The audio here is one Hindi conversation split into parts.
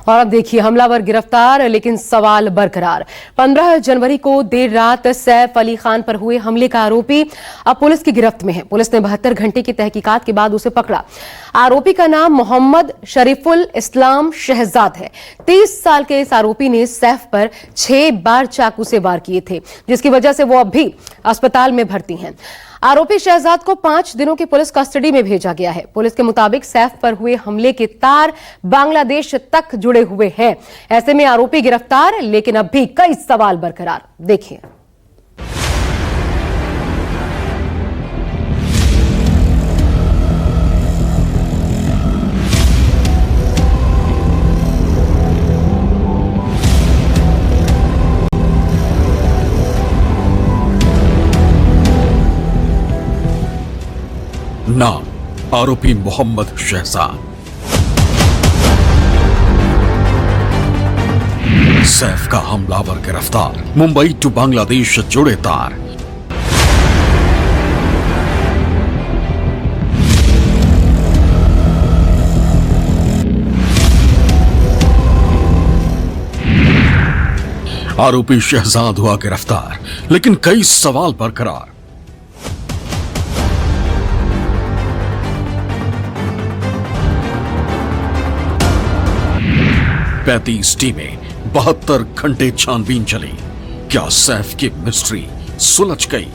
और अब देखिए, हमलावर गिरफ्तार लेकिन सवाल बरकरार। 15 जनवरी को देर रात सैफ अली खान पर हुए हमले का आरोपी अब पुलिस की गिरफ्त में है। पुलिस ने 72 घंटे की तहकीकात के बाद उसे पकड़ा। आरोपी का नाम मोहम्मद शरीफुल इस्लाम शहजाद है। 30 साल के इस आरोपी ने सैफ पर 6 बार चाकू से वार किए थे, जिसकी वजह से वो अब भी अस्पताल में भर्ती हैं। आरोपी शहजाद को 5 दिनों की पुलिस कस्टडी में भेजा गया है। पुलिस के मुताबिक सैफ पर हुए हमले के तार बांग्लादेश तक जुड़े हुए हैं। ऐसे में आरोपी गिरफ्तार, लेकिन अब भी कई सवाल बरकरार। देखिए, नाम आरोपी मोहम्मद शहजाद। सैफ का हमलावर गिरफ्तार। मुंबई टू बांग्लादेश जुड़े तार। आरोपी शहजाद हुआ गिरफ्तार, लेकिन कई सवाल बरकरार। पैंतीस टीमें 72 घंटे छानबीन चली। क्या सैफ की मिस्ट्री सुलझ गई?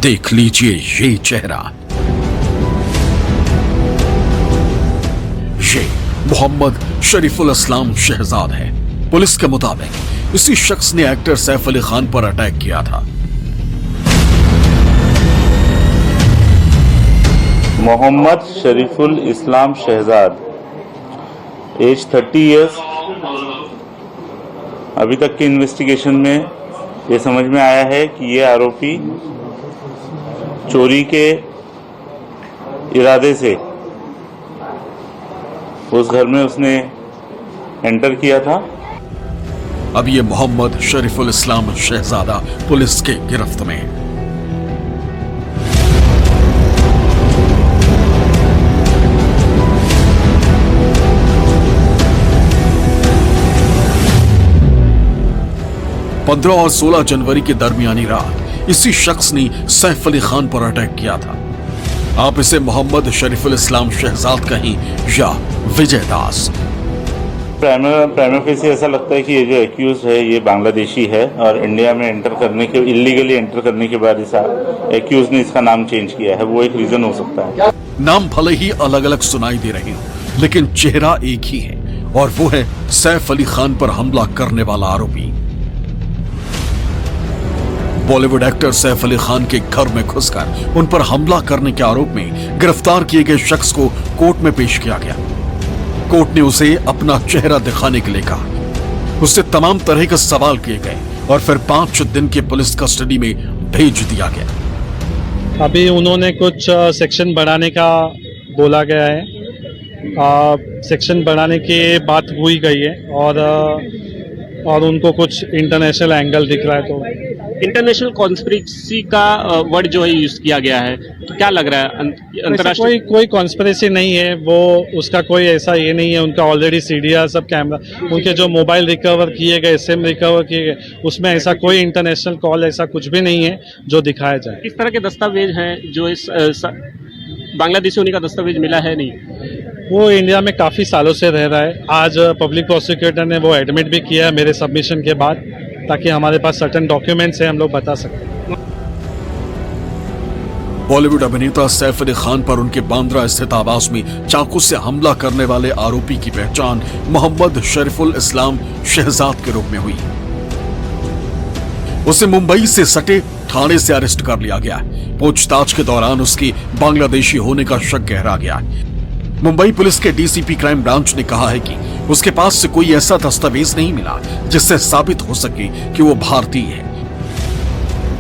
देख लीजिए ये चेहरा। ये मोहम्मद शरीफुल इस्लाम शहजाद है। पुलिस के मुताबिक इसी शख्स ने एक्टर सैफ अली खान पर अटैक किया था। मोहम्मद शरीफुल इस्लाम शहजाद, एज 30 इयर्स। अभी तक की इन्वेस्टिगेशन में ये समझ में आया है कि ये आरोपी चोरी के इरादे से उस घर में उसने एंटर किया था। अब ये मोहम्मद शरीफुल इस्लाम शहजादा पुलिस के गिरफ्त में है। पंद्रह और 16 जनवरी की दरमियानी रात इसी शख्स ने सैफ अली खान पर अटैक किया था। आप इसे मोहम्मद शरीफुल इस्लाम शहजाद कहीं या विजय दास। प्राइमा फेसी ऐसा लगता है कि ये जो एक्यूज है ये बांग्लादेशी है और इंडिया में इलीगली एंटर करने के बाद इस एक्यूज ने इसका नाम चेंज किया है। वो एक रीजन हो सकता है। नाम भले ही अलग अलग सुनाई दे रहे हो, लेकिन चेहरा एक ही है, और वो है सैफ अली खान पर हमला करने वाला आरोपी। बॉलीवुड एक्टर सैफ अली खान के घर में घुसकर उन पर हमला करने के आरोप में गिरफ्तार किए गए शख्स को कोर्ट में पेश किया गया। कोर्ट ने उसे अपना चेहरा दिखाने के लिए कहा। उससे तमाम तरह के सवाल किए गए और फिर 5 दिन की पुलिस कस्टडी में भेज दिया गया। अभी उन्होंने कुछ सेक्शन बढ़ाने का बोला गया है। सेक्शन बढ़ाने की बात हुई गई है और उनको कुछ इंटरनेशनल एंगल दिख रहा है। तो इंटरनेशनल कॉन्स्पिरेसी का वर्ड जो है यूज किया गया है, तो क्या लग रहा है अंतरराष्ट्रीय? कोई कॉन्स्पिरेसी नहीं है। वो उसका कोई ऐसा ये नहीं है। उनका ऑलरेडी सीडीआर सब कैमरा, उनके जो मोबाइल रिकवर किए गए, सिम रिकवर किए गए, उसमें ऐसा कोई इंटरनेशनल कॉल ऐसा कुछ भी नहीं है जो दिखाया जाए। किस तरह के दस्तावेज हैं जो इस बांग्लादेशी होने का दस्तावेज मिला है? नहीं, वो इंडिया में काफी सालों से रह रहा है। आज पब्लिक प्रोसिक्यूटर ने वो एडमिट भी किया है मेरे सबमिशन के बाद, ताकि हमारे पास सर्टेन डॉक्यूमेंट्स हैं, हम लोग बता सकते हैं। बॉलीवुड अभिनेता सैफ अली खान पर उनके बांद्रा स्थित आवास में चाकू से हमला करने वाले आरोपी की पहचान मोहम्मद शरीफुल इस्लाम शहजाद के रूप में हुई। उसे मुंबई से सटे थाने से अरेस्ट कर लिया गया। पूछताछ के दौरान उसकी बांग्लादेशी होने का शक गहरा गया। मुंबई पुलिस के डीसीपी क्राइम ब्रांच ने कहा है कि उसके पास से कोई ऐसा दस्तावेज नहीं मिला जिससे साबित हो सके कि वो भारतीय है।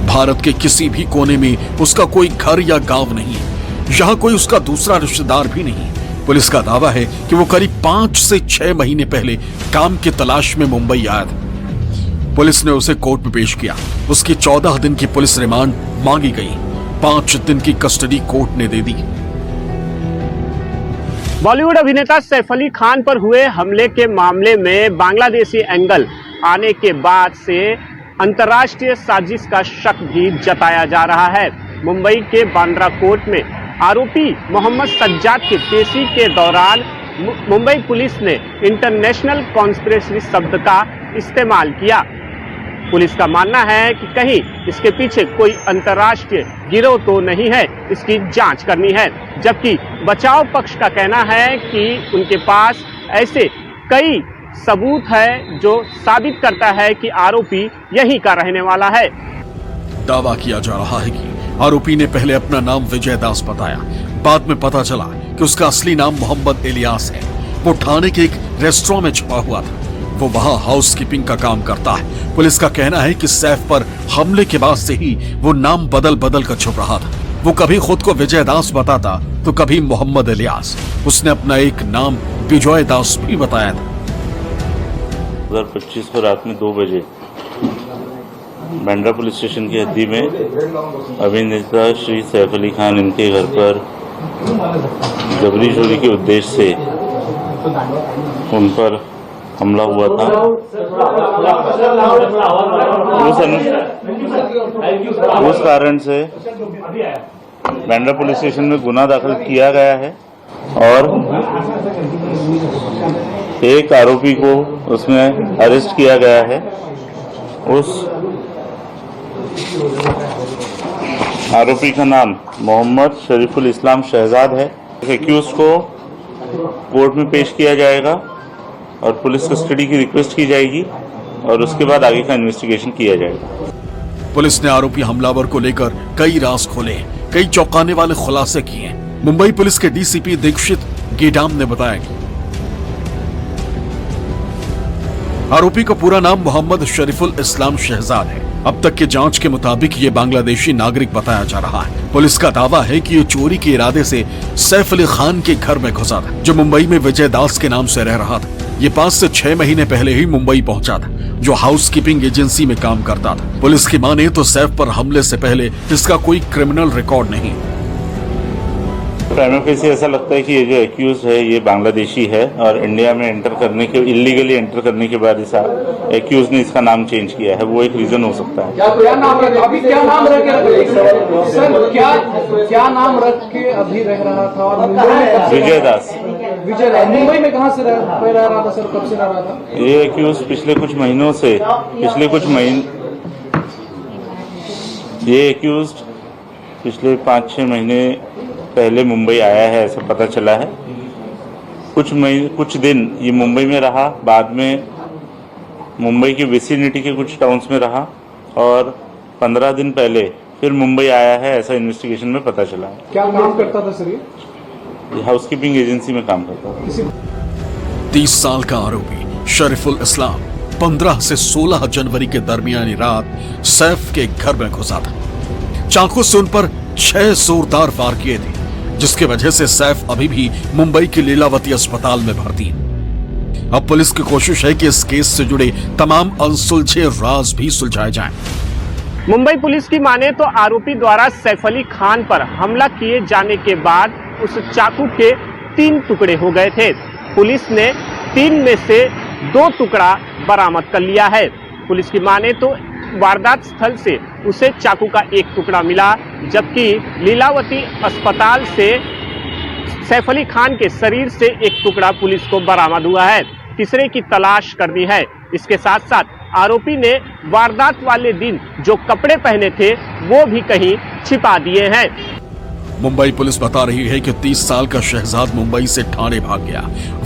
भारत के किसी भी कोने में उसका कोई घर या गांव नहीं है। यहाँ कोई उसका दूसरा रिश्तेदार भी नहीं। पुलिस का दावा है कि वो करीब 5 से 6 महीने पहले काम की तलाश में मुंबई आया था। पुलिस ने उसे कोर्ट में पेश किया। उसकी 14 दिन की पुलिस रिमांड मांगी गई। 5 दिन की कस्टडी कोर्ट ने दे दी। बॉलीवुड अभिनेता सैफ अली खान पर हुए हमले के मामले में बांग्लादेशी एंगल आने के बाद से अंतर्राष्ट्रीय साजिश का शक भी जताया जा रहा है। मुंबई के बांद्रा कोर्ट में आरोपी मोहम्मद सज्जाद की पेशी के दौरान मुंबई पुलिस ने इंटरनेशनल कॉन्स्पिरेसी शब्द का इस्तेमाल किया। पुलिस का मानना है कि कहीं इसके पीछे कोई अंतर्राष्ट्रीय गिरोह तो नहीं है, इसकी जांच करनी है। जबकि बचाव पक्ष का कहना है कि उनके पास ऐसे कई सबूत है जो साबित करता है कि आरोपी यहीं का रहने वाला है। दावा किया जा रहा है कि आरोपी ने पहले अपना नाम विजय दास बताया। बाद में पता चला कि उसका असली नाम मोहम्मद इलियास है। वो ठाणे के एक रेस्टोरेंट में छुपा हुआ था। वो वहां हाउसकीपिंग का काम करता है। पुलिस का कहना है कि सैफ पर हमले के बाद से ही वो नाम बदल बदल कर छुप रहा था। वो कभी खुद को विजय दास बताता तो कभी मोहम्मद इलियास। उसने अपना एक नाम विजय दास भी बताया था। 2025 को रात में 2 बजे बांद्रा पुलिस स्टेशन की हद्दी में अभिनेता श्री सैफ अली खान इनके घर पर जबरी चोरी के उद्देश्य से उन पर हमला हुआ था। उस कारण से बांद्रा पुलिस स्टेशन में गुना दाखिल किया गया है और एक आरोपी को उसमें अरेस्ट किया गया है। उस आरोपी का नाम मोहम्मद शरीफुल इस्लाम शहजाद है। एक्यूज को कोर्ट में पेश किया जाएगा और पुलिस कस्टडी की रिक्वेस्ट की जाएगी और उसके बाद आगे का इन्वेस्टिगेशन किया जाएगा। पुलिस ने आरोपी हमलावर को लेकर कई राज खोले, कई चौंकाने वाले खुलासे किए। मुंबई पुलिस के डीसीपी दीक्षित गेडाम ने बताया कि आरोपी का पूरा नाम मोहम्मद शरीफुल इस्लाम शहजाद है। अब तक की जांच के मुताबिक ये बांग्लादेशी नागरिक बताया जा रहा है। पुलिस का दावा है कि ये चोरी के इरादे से सैफ अली खान के घर में घुसा था, जो मुंबई में विजय दास के नाम से रह रहा था। ये 5 से 6 महीने पहले ही मुंबई पहुंचा था, जो हाउसकीपिंग एजेंसी में काम करता था। पुलिस की माने तो सैफ पर हमले से पहले इसका कोई क्रिमिनल रिकॉर्ड नहीं। प्राइमा फेसी ऐसा लगता है कि ये जो एक्यूज है ये बांग्लादेशी है और इंडिया में एंटर करने के इलीगली एंटर करने के बाद इस एक्यूज ने इसका नाम चेंज किया है। वो एक रीजन हो सकता है। क्या नाम रख अभी क्या नाम रख के सर क्या नाम रख के अभी रह रहा था? और मुंबई में विजय दास। विजय दास मुंबई में कहाँ से रह रहा था सर? कब से रह रहा था ये एक्यूज? पिछले कुछ महीनों से ये एक्यूज पिछले 5-6 महीने पहले मुंबई आया है, ऐसा पता चला है। कुछ दिन ये मुंबई में रहा, बाद में मुंबई के विसिनिटी के कुछ टाउन्स में रहा और 15 दिन पहले फिर मुंबई आया है, ऐसा इन्वेस्टिगेशन में पता चला है। क्या काम करता था सर? ये हाउसकीपिंग एजेंसी में काम करता था। 30 साल का आरोपी शरीफुल इस्लाम 15 से 16 जनवरी के दरमियानी रात सैफ के घर में घुसा था। चाकू से उन पर 6 जोरदार वार किए थे, जिसकी वजह से सैफ अभी भी मुंबई के लीलावती अस्पताल में भर्ती है। अब पुलिस की कोशिश है कि इस केस से जुड़े तमाम अनसुलझे राज भी सुलझाए जाएं। मुंबई पुलिस की माने तो आरोपी द्वारा सैफ अली खान पर हमला किए जाने के बाद उस चाकू के 3 टुकड़े हो गए थे। पुलिस ने 3 में से 2 टुकड़ा बरामद कर लिया है। पुलिस की माने तो वारदात स्थल से उसे चाकू का 1 टुकड़ा मिला, जबकि लीलावती अस्पताल से सैफ अली खान के शरीर से 1 टुकड़ा पुलिस को बरामद हुआ है। तीसरे की तलाश करनी है। इसके साथ साथ आरोपी ने वारदात वाले दिन जो कपड़े पहने थे वो भी कहीं छिपा दिए हैं। मुंबई पुलिस बता रही है कि 30 साल का शहजाद मुंबई से ठाणे भाग गया,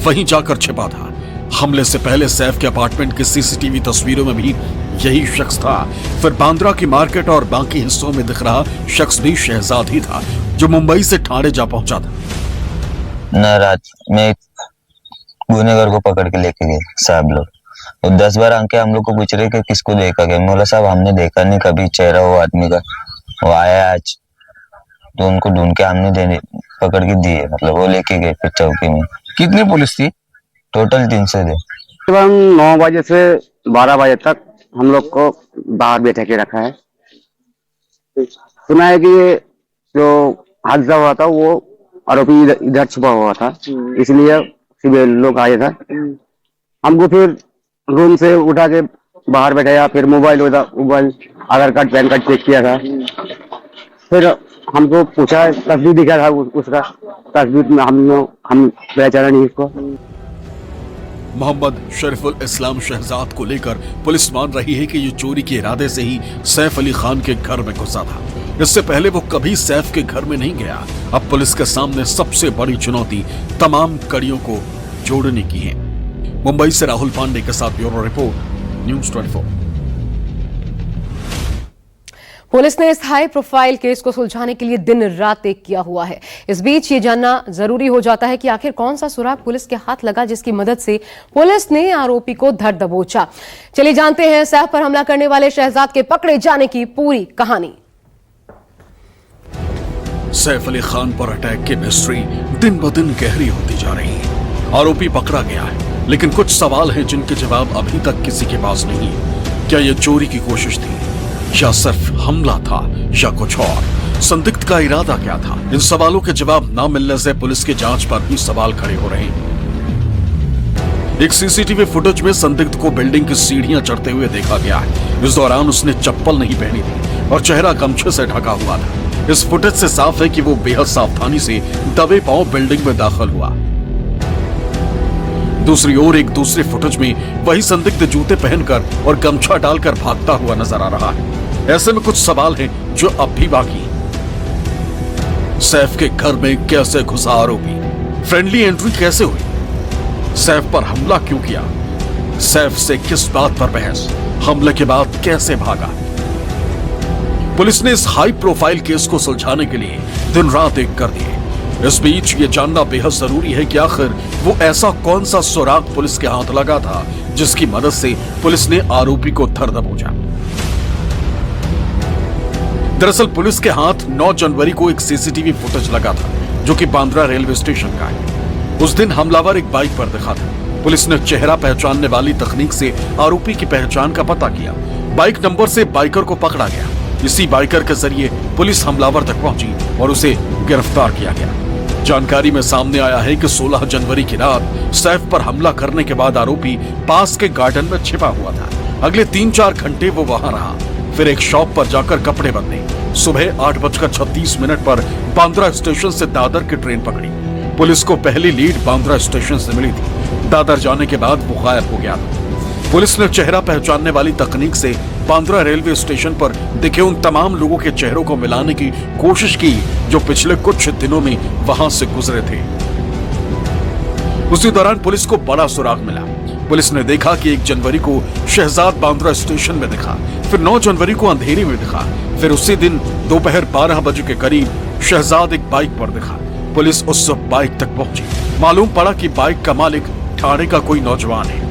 वहीं जाकर छिपा था। हमले से पहले सैफ के अपार्टमेंट की सीसीटीवी तस्वीरों में भी यही शख्स था। फिर बांद्रा की मार्केट और बाकी हिस्सों में दिख रहा शख्स भी शहजाद ही था, जो मुंबई से ठाणे जा पहुंचा था। न रात में गुनेगार को पकड़ के लेके गए साहब लोग, और 10 बार आके हम लोग को पूछ रहे कि किसको देखा गया। बोला साहब हमने देखा नहीं कभी चेहरा वो आदमी का, वो आया आज तो उनको ढूंढ के हमने पकड़ के दिए, मतलब वो लेके गए फिर चौकी में। कितनी पुलिस थी? टोटल 300 थे। सुबह 9 बजे से 12 बजे तक हम लोग को बाहर बैठा के रखा है। सुना है कि ये जो हादसा हुआ था वो आरोपी इधर छुपा हुआ था, इसलिए सिविल लोग आए था। हमको फिर रूम से उठा के बाहर बैठाया, फिर मोबाइल आधार कार्ड पैन कार्ड चेक किया था। फिर हमको पूछा, तस्वीर दिखा था उसका, तस्वीर में हम पहचाना नहीं इसको। मोहम्मद शरीफुल इस्लाम शहजाद को लेकर पुलिस मान रही है कि ये चोरी के इरादे से ही सैफ अली खान के घर में घुसा था। इससे पहले वो कभी सैफ के घर में नहीं गया। अब पुलिस के सामने सबसे बड़ी चुनौती तमाम कड़ियों को जोड़ने की है। मुंबई से राहुल पांडे के साथ ब्यूरो रिपोर्ट, न्यूज़ 24। पुलिस ने इस हाई प्रोफाइल केस को सुलझाने के लिए दिन रात एक किया हुआ है। इस बीच ये जानना जरूरी हो जाता है कि आखिर कौन सा सुराग पुलिस के हाथ लगा जिसकी मदद से पुलिस ने आरोपी को धर दबोचा। चलिए जानते हैं सैफ पर हमला करने वाले शहजाद के पकड़े जाने की पूरी कहानी। सैफ अली खान पर अटैक की मिस्ट्री दिन ब दिन गहरी होती जा रही है। आरोपी पकड़ा गया है, लेकिन कुछ सवाल हैं जिनके जवाब अभी तक किसी के पास नहीं है। क्या यह चोरी की कोशिश थी, या सिर्फ हमला था, या कुछ और? संदिग्ध का इरादा क्या था? इन सवालों के जवाब न मिलने से पुलिस की जांच पर भी सवाल खड़े हो रहे हैं। एक सीसीटीवी फुटेज में संदिग्ध को बिल्डिंग की सीढ़ियां चढ़ते हुए देखा गया है। इस दौरान उसने चप्पल नहीं पहनी थी और चेहरा गमछे से ढका हुआ था। इस फुटेज से साफ है कि वो बेहद सावधानी से दबे पांव बिल्डिंग में दाखिल हुआ। दूसरी ओर एक दूसरे फुटेज में वही संदिग्ध जूते पहनकर और गमछा डालकर भागता हुआ नजर आ रहा है। ऐसे में कुछ सवाल हैं जो अब भी बाकी हैं। सैफ के घर में कैसे घुसा आरोपी? फ्रेंडली एंट्री कैसे हुई? सैफ पर हमला क्यों किया? सैफ से किस बात पर बहस? हमले के बाद कैसे भागा? पुलिस ने इस हाई प्रोफाइल केस को सुलझाने के लिए दिन रात एक कर दिए। इस बीच ये जानना बेहद जरूरी है कि आखिर वो ऐसा कौन सा सुराग पुलिस के हाथ लगा था जिसकी मदद से पुलिस ने आरोपी को धर दबोचा। दरअसल पुलिस के हाथ 9 जनवरी को एक सीसीटीवी फुटेज लगा था जो कि बांद्रा रेलवे स्टेशन का है। उस दिन हमलावर एक बाइक पर दिखा था। पुलिस ने चेहरा पहचानने वाली तकनीक से आरोपी की पहचान का पता किया। बाइक नंबर से बाइकर को पकड़ा गया। इसी बाइकर के जरिए पुलिस हमलावर तक पहुंची और उसे गिरफ्तार किया गया। जानकारी में सामने आया है कि 16 जनवरी की रात सैफ पर हमला करने के बाद आरोपी पास के गार्डन में छिपा हुआ था। अगले 3-4 घंटे वो वहां रहा, फिर एक शॉप पर जाकर कपड़े बदले। सुबह 8:36 पर बांद्रा स्टेशन से दादर की ट्रेन पकड़ी। पुलिस को पहली लीड बांद्रा स्टेशन से मिली थी। दादर जाने के बाद वो गायब हो गया था। पुलिस ने चेहरा पहचानने वाली तकनीक से बांद्रा रेलवे स्टेशन पर दिखे उन तमाम लोगों के चेहरों को मिलाने की कोशिश की जो पिछले कुछ दिनों में वहां से गुजरे थे। उसी दौरान पुलिस को बड़ा सुराग मिला। पुलिस ने देखा कि 1 जनवरी को शहजाद बांद्रा स्टेशन में दिखा, फिर 9 जनवरी को अंधेरी में दिखा, फिर उसी दिन दोपहर 12 बजे के करीब शहजाद एक बाइक पर दिखा। पुलिस उस बाइक तक पहुंची। मालूम पड़ा कि बाइक का मालिक ठाणे का कोई नौजवान है।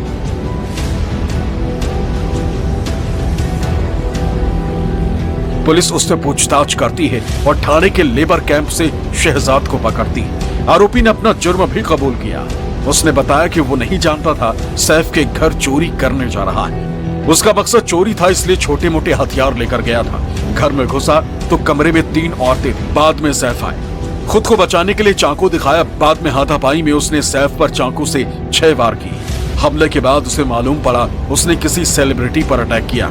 पुलिस उससे पूछताछ करती है और ठाणे के लेबर कैंप से शहजाद को पकड़ती है। आरोपी ने अपना जुर्म भी कबूल किया। उसने बताया कि वो नहीं जानता था सैफ के घर चोरी करने जा रहा है। उसका मकसद चोरी था, इसलिए छोटे मोटे हथियार लेकर गया था। घर में घुसा तो कमरे में 3 औरतें थी। बाद में सैफ आए, खुद को बचाने के लिए चाकू दिखाया। बाद में हाथापाई में उसने सैफ पर चाकू से 6 वार की। हमले के बाद उसे मालूम पड़ा उसने किसी सेलिब्रिटी पर अटैक किया।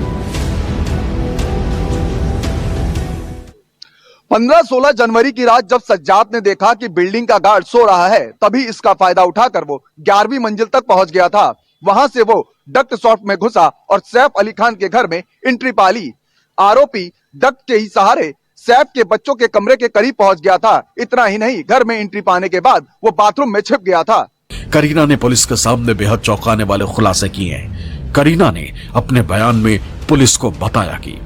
15-16 जनवरी की रात जब सज्जाद ने देखा कि बिल्डिंग का गार्ड सो रहा है, तभी इसका फायदा उठाकर वो 11वीं मंजिल तक पहुंच गया था। वहां से वो डक्ट शॉफ्ट में घुसा और सैफ अली खान के घर में एंट्री पा ली। आरोपी डक्ट के ही सहारे सैफ के बच्चों के कमरे के करीब पहुंच गया था। इतना ही नहीं, घर में एंट्री पाने के बाद वो बाथरूम में छिप गया था। करीना ने पुलिस के सामने बेहद चौंकाने वाले खुलासे किए हैं। करीना ने अपने बयान में पुलिस को बताया कि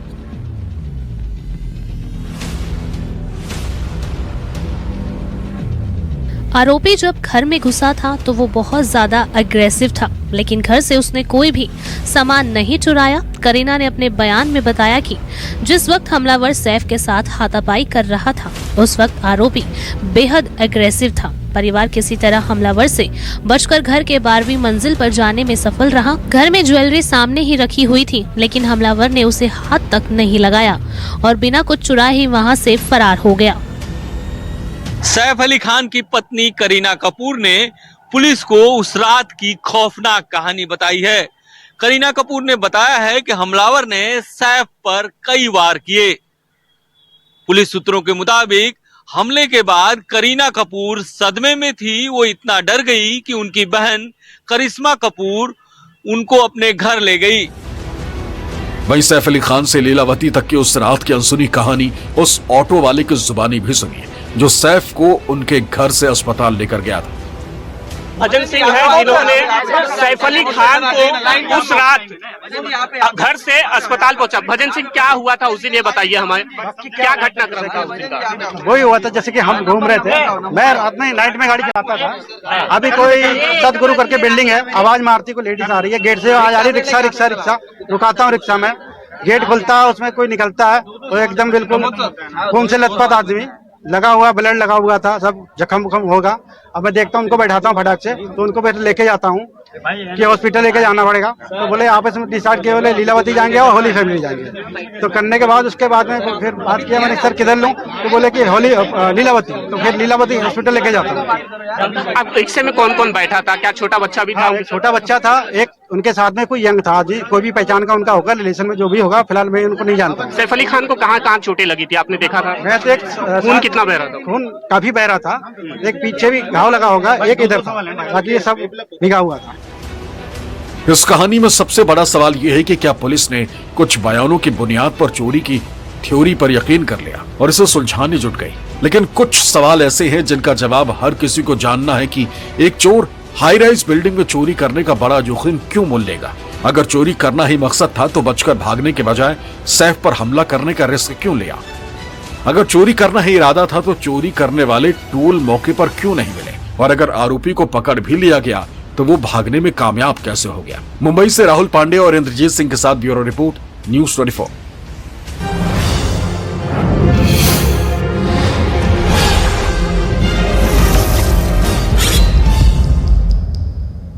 आरोपी जब घर में घुसा था तो वो बहुत ज्यादा अग्रेसिव था, लेकिन घर से उसने कोई भी सामान नहीं चुराया। करीना ने अपने बयान में बताया कि जिस वक्त हमलावर सैफ के साथ हाथापाई कर रहा था, उस वक्त आरोपी बेहद अग्रेसिव था। परिवार किसी तरह हमलावर से बचकर घर के 12वीं मंजिल पर जाने में सफल रहा। घर में ज्वेलरी सामने ही रखी हुई थी, लेकिन हमलावर ने उसे हाथ तक नहीं लगाया और बिना कुछ चुराए ही वहां से फरार हो गया। सैफ अली खान की पत्नी करीना कपूर ने पुलिस को उस रात की खौफनाक कहानी बताई है। करीना कपूर ने बताया है कि हमलावर ने सैफ पर कई वार किए। पुलिस सूत्रों के मुताबिक हमले के बाद करीना कपूर सदमे में थी। वो इतना डर गई कि उनकी बहन करिश्मा कपूर उनको अपने घर ले गई। वहीं सैफ अली खान से लीलावती तक की उस रात की अनसुनी कहानी उस ऑटो वाले की जुबानी भी सुनी, जो सैफ को उनके घर से अस्पताल लेकर गया था। भजन सिंह है जिन्होंने सैफ अली खान को उस रात घर से अस्पताल पहुंचा। भजन सिंह, क्या हुआ था उस दिन, ये बताइए हमें, क्या घटनाक्रम था उस दिन का? वही हुआ था जैसे कि हम घूम रहे थे, मैं रात में नाइट में गाड़ी चलाता था। अभी कोई सदगुरु करके बिल्डिंग है, आवाज मारती, कोई लेडीज आ रही है, गेट से आ जा रही, रिक्शा रिक्शा रिक्शा, रुकाता हूँ रिक्शा में, गेट खुलता है, उसमें कोई निकलता है, तो एकदम बिल्कुल खून से लथपथ आदमी लगा हुआ, ब्लड लगा हुआ था, सब जख्म वख्म होगा। अब मैं देखता हूँ, उनको बैठाता हूँ फटाक से, तो उनको फिर लेके जाता हूँ कि हॉस्पिटल लेके जाना पड़ेगा। तो बोले आपस में डिसाइड किए, बोले लीलावती जाएंगे और होली फैमिली जाएंगे। तो करने के बाद उसके बाद में फिर बात किया मैंने, सर किधर लूँ, तो बोले कि होली लीलावती, तो फिर लीलावती हॉस्पिटल लेके जाता हूँ। अब रिक्शे में कौन कौन बैठा था? क्या छोटा बच्चा भी था? छोटा बच्चा था एक, उनके साथ में कोई यंग था जी, कोई भी पहचान का उनका होगा, रिलेशन में जो भी होगा, फिलहाल मैं उनको नहीं जानता। सैफ अली खान को कहाँ कहाँ चोटें लगी थी, आपने देखा था? मैं तो एक खून कितना बह रहा था? खून काफी बह रहा था, एक पीछे भी घाव लगा होगा, एक इधर था, बाकी ये सब भिगा हुआ था। इस कहानी में सबसे बड़ा सवाल यह है कि क्या पुलिस ने कुछ बयानों की बुनियाद पर चोरी की थ्योरी पर यकीन कर लिया और इसे सुलझाने जुट गई। लेकिन कुछ सवाल ऐसे हैं जिनका जवाब हर किसी को जानना है कि एक चोर हाई राइज बिल्डिंग में चोरी करने का बड़ा जोखिम क्यों मोल लेगा। अगर चोरी करना ही मकसद था तो बचकर भागने के बजाय सैफ पर हमला करने का रिस्क क्यों लिया। अगर चोरी करना ही इरादा था तो चोरी करने वाले टूल मौके पर क्यों नहीं मिले, और अगर आरोपी को पकड़ भी लिया गया तो वो भागने में कामयाब कैसे हो गया। मुंबई से राहुल पांडे और इंद्रजीत सिंह के साथ ब्यूरो रिपोर्ट, न्यूज़ 24।